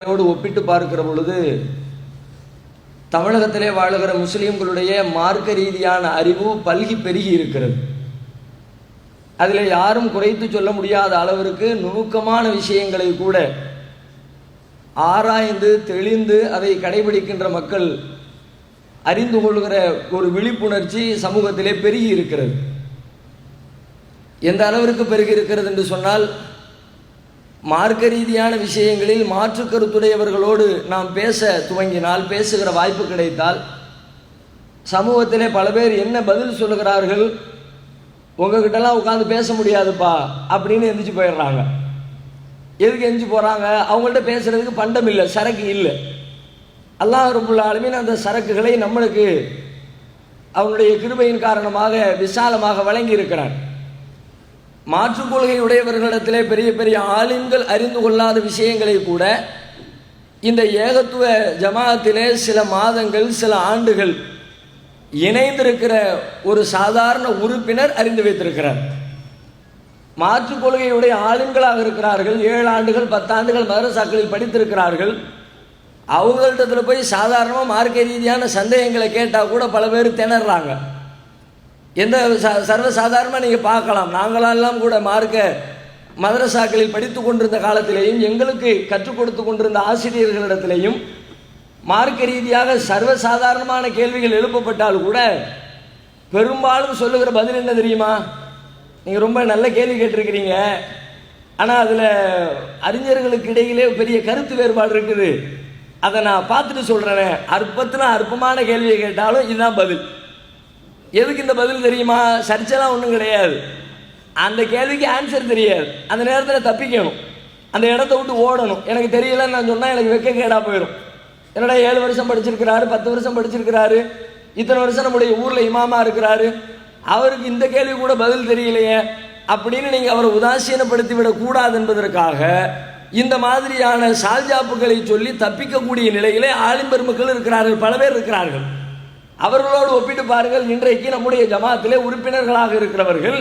ஒப்பிட்டு பார்க்கிற பொழுது தமிழகத்திலே வாழுகிற முஸ்லிம்களுடைய மார்க்க ரீதியான அறிவு பல்கி பெருகி இருக்கிறது. அதில் யாரும் குறைத்து சொல்ல முடியாத அளவிற்கு நுணுக்கமான விஷயங்களை கூட ஆராய்ந்து தெளிந்து அதை கடைபிடிக்கின்ற மக்கள் அறிந்து கொள்கிற ஒரு விழிப்புணர்ச்சி சமூகத்திலே பெருகி இருக்கிறது. எந்த அளவிற்கு பெருகி இருக்கிறது என்று சொன்னால், மார்க்க ரீதியான விஷயங்களில் மாற்று கருத்துடையவர்களோடு நாம் பேச துவங்கினால், பேசுகிற வாய்ப்பு கிடைத்தால், சமூகத்திலே பல பேர் என்ன பதில் சொல்லுகிறார்கள், உங்ககிட்டலாம் உட்காந்து பேச முடியாதுப்பா அப்படின்னு எந்திரிச்சு போயிடுறாங்க. எதுக்கு எந்திரிச்சு போகிறாங்க? அவங்கள்ட்ட பேசுறதுக்கு பண்டம் இல்லை, சரக்கு இல்லை. அல்லாஹ் ரப்புல் ஆலமீன் அந்த சரக்குகளை நம்மளுக்கு அவனுடைய கிருபையின் காரணமாக விசாலமாக வழங்கி இருக்கிறான். மாற்றுக் கொள்கை உடையவர்களிடத்திலே பெரிய பெரிய ஆலிம்கள் அறிந்து கொள்ளாத விஷயங்களை கூட இந்த ஏகத்துவ ஜமாஅத்திலே சில மாதங்கள் சில ஆண்டுகள் இணைந்திருக்கிற ஒரு சாதாரண உறுப்பினர் அறிந்து வைத்திருக்கிறார். மாற்றுக் கொள்கையுடைய ஆலிம்களாக இருக்கிறார்கள், 7 ஆண்டுகள் 10 ஆண்டுகள் மதரசாக்களில் படித்திருக்கிறார்கள். அவங்கள்ட்ட போய் சாதாரணமாக மார்க்க ரீதியான சந்தேகங்களை கேட்டால் கூட பல பேர் திணறாங்க. எந்த சர்வசாதாரணமாக நீங்கள் பார்க்கலாம். நாங்களெல்லாம் கூட மார்க்க மதரசாக்களில் படித்து கொண்டிருந்த காலத்திலேயும் எங்களுக்கு கற்றுக் கொடுத்து கொண்டிருந்த ஆசிரியர்களிடத்திலேயும் மார்க்க ரீதியாக சர்வசாதாரணமான கேள்விகள் எழுப்பப்பட்டால் கூட பெரும்பாலும் சொல்லுகிற பதில் என்ன தெரியுமா? நீங்கள் ரொம்ப நல்ல கேள்வி கேட்டிருக்கிறீங்க, ஆனால் அதில் அறிஞர்களுக்கு இடையிலே பெரிய கருத்து வேறுபாடு இருக்குது, அதை நான் பார்த்துட்டு சொல்கிறேன். அற்பமான கேள்வியை கேட்டாலும் இதுதான் பதில். எதுக்கு இந்த பதில் தெரியுமா? சர்ச்சைலாம் ஒன்றும் கிடையாது, அந்த கேள்விக்கு ஆன்சர் தெரியாது, அந்த நேரத்தில் தப்பிக்கணும், அந்த இடத்த விட்டு ஓடணும். எனக்கு தெரியலன்னு நான் சொன்னால் எனக்கு வெக்க கேடாக போயிடும். என்னடா 7 வருஷம் படிச்சிருக்கிறாரு, 10 வருஷம் படிச்சிருக்கிறாரு, இத்தனை வருஷம் நம்முடைய ஊரில் இமாமா இருக்கிறாரு, அவருக்கு இந்த கேள்வி கூட பதில் தெரியலையே அப்படின்னு நீங்கள் அவரை உதாசீனப்படுத்தி விடக்கூடாது என்பதற்காக இந்த மாதிரியான சால்ஜாப்புகளை சொல்லி தப்பிக்கக்கூடிய நிலையிலே ஆலிம் பெருமக்கள் இருக்கிறார்கள், பல பேர் இருக்கிறார்கள். அவர்களோடு ஒப்பிட்டு பாருங்கள். இன்றைக்கு நம்முடைய ஜமாத்திலே உறுப்பினர்களாக இருக்கிறவர்கள்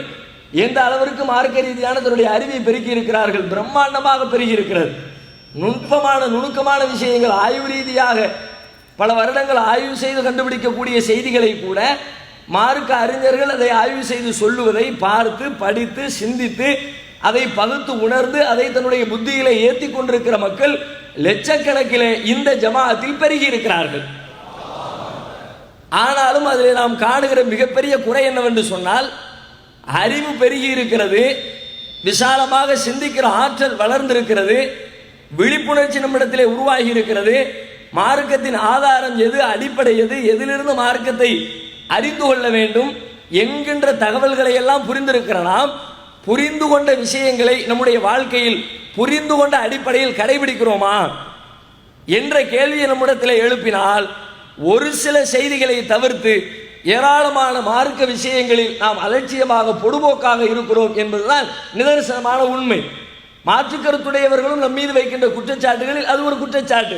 எந்த அளவிற்கு மார்க்க ரீதியான தன்னுடைய அறிவை பெருக்கி இருக்கிறார்கள், பிரம்மாண்டமாக பெருகி இருக்கிறது. நுணுக்கமான விஷயங்கள் ஆய்வு ரீதியாக பல வருடங்கள் ஆய்வு செய்து கண்டுபிடிக்கக்கூடிய செய்திகளை கூட மார்க்க அறிஞர்கள் அதை ஆய்வு செய்து சொல்லுவதை பார்த்து படித்து சிந்தித்து அதை பகுத்து உணர்ந்து அதை தன்னுடைய புத்தியிலே ஏற்றி கொண்டிருக்கிற மக்கள் லட்சக்கணக்கிலே இந்த ஜமாஅத்தில் பெருகி இருக்கிறார்கள். ஆனாலும் அதில் நாம் காணுகிற மிகப்பெரிய குறை என்னவென்று சொன்னால், அறிவு பெருகி இருக்கிறது, விசாலமாக சிந்திக்கிற ஆற்றல் வளர்ந்திருக்கிறது, விழிப்புணர்ச்சி நம்மிடத்திலே உருவாகி இருக்கிறது. மார்க்கத்தின் ஆதாரம் எது, அடிப்படை எது, எதிலிருந்து மார்க்கத்தை அறிந்து கொள்ள வேண்டும் என்கின்ற தகவல்களை எல்லாம் புரிந்திருக்கிற நாம் புரிந்து கொண்ட விஷயங்களை நம்முடைய வாழ்க்கையில் புரிந்து கொண்ட அடிப்படையில் கடைபிடிக்கிறோமா என்ற கேள்வியை நம்மிடத்தில் எழுப்பினால், ஒரு சில செய்திகளை தவிர்த்து ஏராளமான மார்க்க விஷயங்களில் நாம் அலட்சியமாக பொடுபோக்காக இருக்கிறோம் என்பதுதான் நிதர்சனமான உண்மை. மாற்று கருத்துடையவர்களும் நம் மீது வைக்கின்ற குற்றச்சாட்டுகளில் அது ஒரு குற்றச்சாட்டு.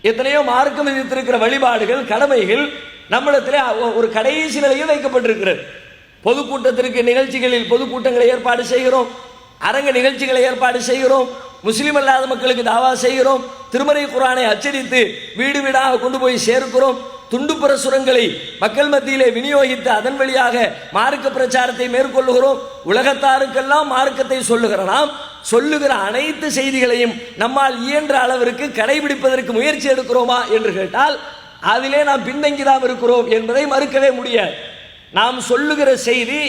எத்தனையோ மார்க்கம் விதித்திருக்கிற வழிபாடுகள் கடமைகள் நம்மிடத்திலே ஒரு கடைசி நிலையில் வைக்கப்பட்டிருக்கிறது. பொதுக்கூட்டத்திற்கு நிகழ்ச்சிகளில் பொதுக்கூட்டங்களை ஏற்பாடு செய்கிறோம், அரங்க நிகழ்ச்சிகளை ஏற்பாடு செய்கிறோம், முஸ்லிம் அல்லாத மக்களுக்கு தாவா செய்கிறோம், திருமறை குர்ஆனை அச்சடித்து வீடு வீடாக கொண்டு போய் சேர்க்கிறோம், துண்டு பிரசுரங்களை மக்கள் மத்தியிலே விநியோகித்து அதன் வழியாக மார்க்க பிரச்சாரத்தை மேற்கொள்ளுகிறோம். உலகத்தாருக்கெல்லாம் மார்க்கத்தை சொல்லுகிறோம். சொல்லுகிற அனைத்து செய்திகளையும் நம்மால் இயன்ற அளவிற்கு கடைபிடிப்பதற்கு முயற்சி எடுக்கிறோமா என்று கேட்டால் அதிலே நாம் பின்தங்கிதான் இருக்கிறோம் என்பதை மறுக்கவே முடியாது. நாம் சொல்லுகிற செய்தி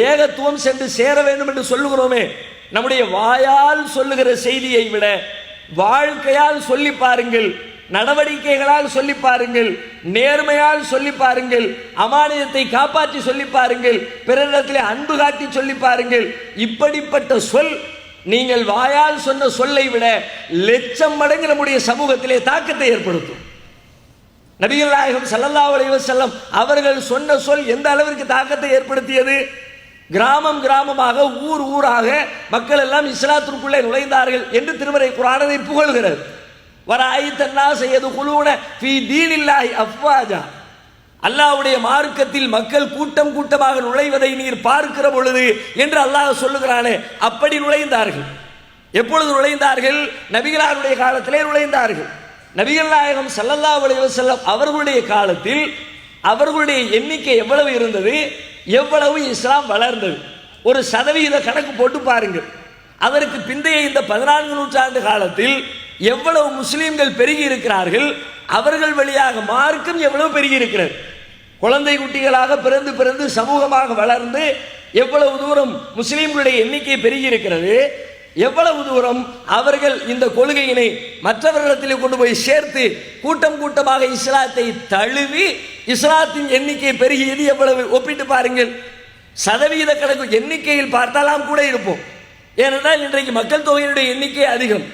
ஏகத்துவம் சென்று சேர வேண்டும் என்று சொல்லுகிறோமே, நம்முடைய வாயால் சொல்லுகிற செய்தியை விட வாழ்க்கையால் சொல்லி பாருங்கள், நடவடிக்கைகளால் சொல்லி பாருங்கள், நேர்மையால் சொல்லி பாருங்கள், அமானியத்தை காப்பாற்றி சொல்லி பாருங்கள், பிறரிடத்திலே அன்பு காட்டி சொல்லி பாருங்கள். இப்படிப்பட்ட சொல் நீங்கள் வாயால் சொன்ன சொல்லை விட லட்சம் மடங்கு நம்முடைய சமூகத்திலே தாக்கத்தை ஏற்படுத்தும். நபிகள் நாயகம் ஸல்லல்லாஹு அலைஹி வஸல்லம் அவர்கள் சொன்ன சொல் எந்த அளவிற்கு தாக்கத்தை ஏற்படுத்தியது? கிராமம் கிராமமாக ஊர் ஊராக மக்கள் எல்லாம் இஸ்லாத்திற்குள்ளே நுழைந்தார்கள் என்று திருமறை குர்ஆன் அதை புகழ்கிறது. வராயித்தன்னா யதுகுலூன ஃபீ தீனில்லாஹி அஃப்வாஜா, அல்லாஹ்வுடைய மார்க்கத்தில் மக்கள் கூட்டம் கூட்டமாக நுழைவதை நீர் பார்க்கிற பொழுது என்று அல்லாஹ் சொல்லுகிறானே, அப்படி நுழைந்தார்கள். எப்பொழுது நுழைந்தார்கள்? நபிகளாருடைய காலத்திலே நுழைந்தார்கள். நபிகள் நாயகம் ஸல்லல்லாஹு அலைஹி வஸல்லம் அவர்களுடைய காலத்தில் அவர்களுடைய எண்ணிக்கை எவ்வளவு இருந்தது, எவ்வளவு இஸ்லாம் வளர்ந்தது, ஒரு சதவீத கணக்கு போட்டு பாருங்கள். அதற்கு பிந்தைய இந்த 14 நூற்றாண்டு காலத்தில் எவ்வளவு முஸ்லீம்கள் பெருகி இருக்கிறார்கள், அவர்கள் வழியாக மார்க்கம் எவ்வளவு பெருகி இருக்கிறது. குழந்தை குட்டிகளாக பிறந்து பிறந்து சமூகமாக வளர்ந்து எவ்வளவு தூரம் முஸ்லீம்களுடைய எண்ணிக்கை பெருகி இருக்கிறது, எவ்வளவு தூரம் அவர்கள் இந்த கொள்கையினை மற்றவர்களிடத்திலே கொண்டு போய் சேர்த்து கூட்டம் கூட்டமாக இஸ்லாத்தை தழுவி இஸ்லாத்தின் எண்ணிக்கை பெருகியது எவ்வளவு ஒப்பிட்டு பாருங்கள். சதவீத கணக்கு எண்ணிக்கையில் பார்த்தாலாம் கூட இருப்போம். ஏனென்றால் இன்றைக்கு மக்கள் தொகையினுடைய எண்ணிக்கை அதிகம்.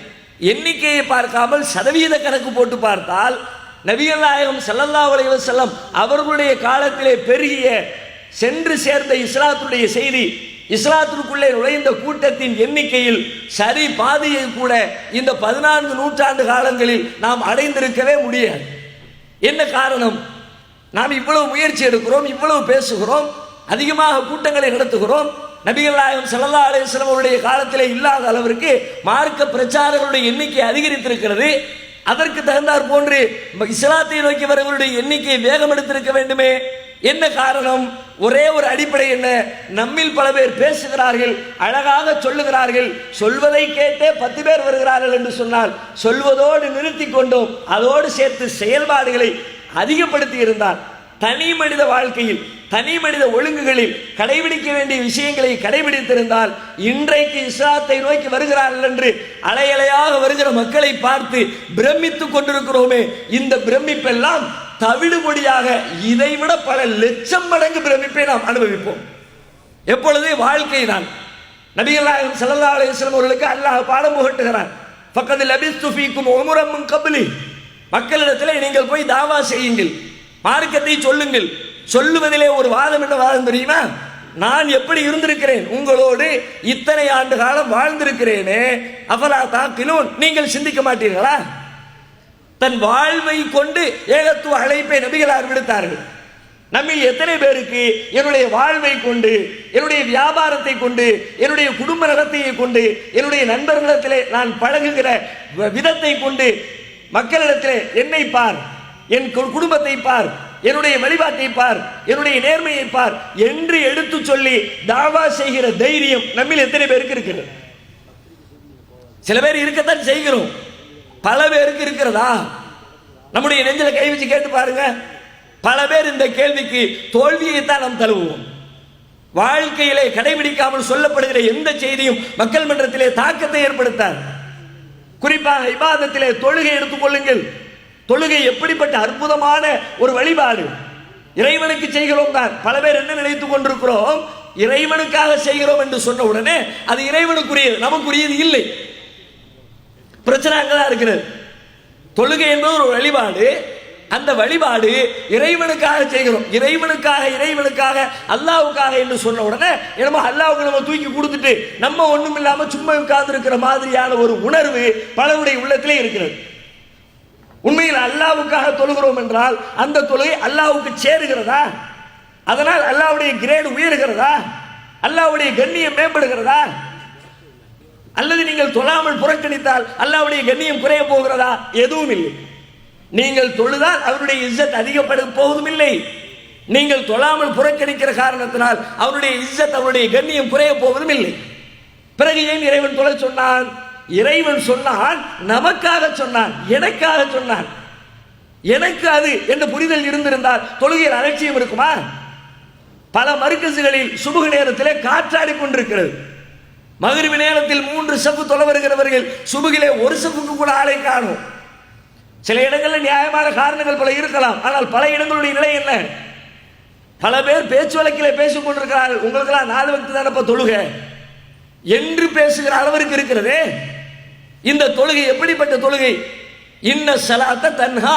எண்ணிக்கையை பார்க்காமல் சதவீத கணக்கு போட்டு பார்த்தால் நபிகள் நாயகம் ஸல்லல்லாஹு அலைஹி வஸல்லம் அவர்களுடைய காலத்திலே பெருகிய சென்று சேர்ந்த இஸ்லாத்துடைய செய்தி, இஸ்லாத்திற்குள்ளே நுழைந்த கூட்டத்தின் எண்ணிக்கையில் சரி பாதியை கூட இந்த 14 நூற்றாண்டு காலங்களில் நாம் அடைந்திருக்கவே முடியாது. என்ன காரணம்? நாம் இவ்வளவு முயற்சி எடுக்கிறோம், இவ்வளவு பேசுகிறோம், அதிகமாக கூட்டங்களை நடத்துகிறோம். நபிகள் நாயகம் ஸல்லல்லாஹு அலைஹி வஸல்லம் அவருடைய காலத்திலே இல்லாத அளவிற்கு மார்க்க பிரச்சாரங்களுடைய எண்ணிக்கை அதிகரித்திருக்கிறது. அதற்கு தகுந்தாற் போன்று இஸ்லாத்தை நோக்கி வரவர்களுடைய எண்ணிக்கை வேகம் எடுத்திருக்க வேண்டுமே. என்ன காரணம்? ஒரே ஒரு அடிப்படை என்ன? நம்மில் பல பேர் பேசுகிறார்கள், அழகாக சொல்லுகிறார்கள், சொல்வதை கேட்டே 10 பேர் வருகிறார்கள் என்று சொன்னால் சொல்வதோடு நிறுத்தி கொண்டோம், அதோடு சேர்த்து செயல்பாடுகளை அதிகப்படுத்தி இருந்தால் தனி மனித வாழ்க்கையில் தனி மனித ஒழுங்குகளில் கடைபிடிக்க வேண்டிய விஷயங்களை கடைபிடித்திருந்தால் இன்றைக்கு இஸ்லாத்தை நோக்கி வருகிறார்கள் என்று அலையலையாக வருகிற மக்களை பார்த்து பிரமித்துக் கொண்டிருக்கிறோமே. இந்த பிரமிப்பெல்லாம் தவிடுபொடியாக இதைவிட பல லட்சம் மடங்கு பிரமிப்பை நாம் அனுபவிப்போம். எப்பொழுது? வாழ்க்கை தான். நபிகள் நாயகம் ஸல்லல்லாஹு அலைஹி வஸல்லம் அவர்களுக்கு அல்லாஹ் பாடம் புகட்டுகிறான். ஃபக்கத் லபிஸ்து ஃபீக்கும் உம்ரம் மின் கப்லி, மக்களிடத்தில் நீங்கள் போய் தாவா செய்யுங்கள், மார்க்கத்தை சொல்லுங்கள். சொல்லுவதிலே ஒரு வாதம், என்ன வாதம் தெரியுமா? நான் எப்படி இருந்திருக்கிறேன், உங்களோடு இத்தனை ஆண்டு காலம் வாழ்ந்திருக்கிறேனே, அஃபலா தாக்கிலூன், நீங்கள் சிந்திக்க மாட்டீர்களா? தன் வாழ்வை கொண்டு ஏகத்துவ அழைப்பை நபிகளார் விடுத்தார்கள். நம்மில் எத்தனை பேருக்கு என்னுடைய வாழ்வை கொண்டு, என்னுடைய வியாபாரத்தை கொண்டு, என்னுடைய குடும்ப நடத்தையை கொண்டு, என்னுடைய நண்பர்களிடத்திலே நான் பழகுகிற விதத்தை கொண்டு மக்களிடத்திலே என்னை பார், என் குடும்பத்தை பார், என்னுடைய வழிபாட்டை பார், என்னுடைய நேர்மையை பார் என்று எடுத்து சொல்லி தாவா செய்கிற தைரியம் நம்மில் எத்தனை பேருக்கு இருக்கிறது? சில பேர் இருக்கத்தான் செய்கிறோம், பல பேருக்கு இருக்கிறதா? நம்முடைய நெஞ்சில கை வச்சு கேட்டு பாருங்க. பல பேர் இந்த கேள்விக்கு தோல்வியைத்தான் நாம் தழுவுவோம். வாழ்க்கையிலே கடைபிடிக்காமல் சொல்லப்படுகிற எந்த செய்தியும் மக்கள் மன்றத்திலே தாக்கத்தை ஏற்படுத்தார். குறிப்பாக இபாதத்திலே தொழுகை எடுத்துக் கொள்ளுங்கள். தொழுகை எப்படிப்பட்ட அற்புதமான ஒரு வழிபாடு! இறைவனுக்கு செய்கிறோம் தான். பல பேர் என்ன நினைத்துக் கொண்டிருக்கிறோம், இறைவனுக்காக செய்கிறோம் என்று சொன்ன உடனே அது இறைவனுக்குரியது, நமக்குரியது இல்லை. பிரச்சனை அங்கதான் இருக்கிறது. தொழுகை என்பது ஒரு வழிபாடு. அந்த வழிபாடு இறைவனுக்காக செய்கிறோம், இறைவனுக்காக அல்லாஹ்வுக்காக என்று சொன்ன உடனே என்னமோ அல்லாஹ்வுக்கு நம்ம தூக்கி கொடுத்துட்டு நம்ம ஒண்ணும் இல்லாம சும்மா உட்கார்ந்து இருக்கிற மாதிரியான ஒரு உணர்வு பலருடைய உள்ளத்திலே இருக்கிறது. உண்மையில் அல்லாஹ்வுக்காக தொழுகிறோம் என்றால் அந்த தொழுகை அல்லாஹ்வுக்கு சேருகிறதா? அதனால் அல்லாஹ்வுடைய கிரேடு உயர்கிறதா? அல்லாஹ்வுடைய கண்ணியம் மேம்படுகிறதா? அல்லது நீங்கள் தொழாமல் புறக்கணித்தால் அல்லாஹ்வுடைய கண்ணியம் குறைய போகிறதா? எதுவும் இல்லை. நீங்கள் தொழுதால் அவருடைய இஸ்ஸத் அதிகப்பட போவதும் இல்லை. நீங்கள் தொழாமல் புறக்கணிக்கிற காரணத்தினால் அவருடைய இஸ்ஸத், அவருடைய கண்ணியம் குறைய போவதும் இல்லை. பிறகு ஏன் இறைவன் தொழ சொன்னான்? இறைவன் சொன்னான், நமக்காக சொன்னான், எனக்காக சொன்னான். எனக்கு அது என்ற புரிதல் இருந்திருந்தால் தொழுகையில் அலட்சியம் இருக்குமா? பல மர்கஸ்களில் சுபஹ் நேரத்திலே காற்றாடி கொண்டிருக்கிறது. மக்ரிப் நேரத்தில் 3 சஃப் தொழ வருகிறவர்கள் சுபஹிலே ஒரு சஃப்புக்கு கூட ஆளை காணும். சில இடங்களில் நியாயமான காரணங்கள் பல இருக்கலாம், ஆனால் பல இடங்களுடைய நிலை என்ன? பல பேர் பேச்சு வழக்கிலே பேசிக் கொண்டிருக்கிறார்கள். உங்களுக்கெல்லாம் 4 வக்து தானப்ப தொழுகை என்று பேசுகிற அளவிற்கு இருக்கிறதே. இந்த தொழுகை எப்படிப்பட்ட தொழுகை? இன்ன ஸலாத்த தன்ஹா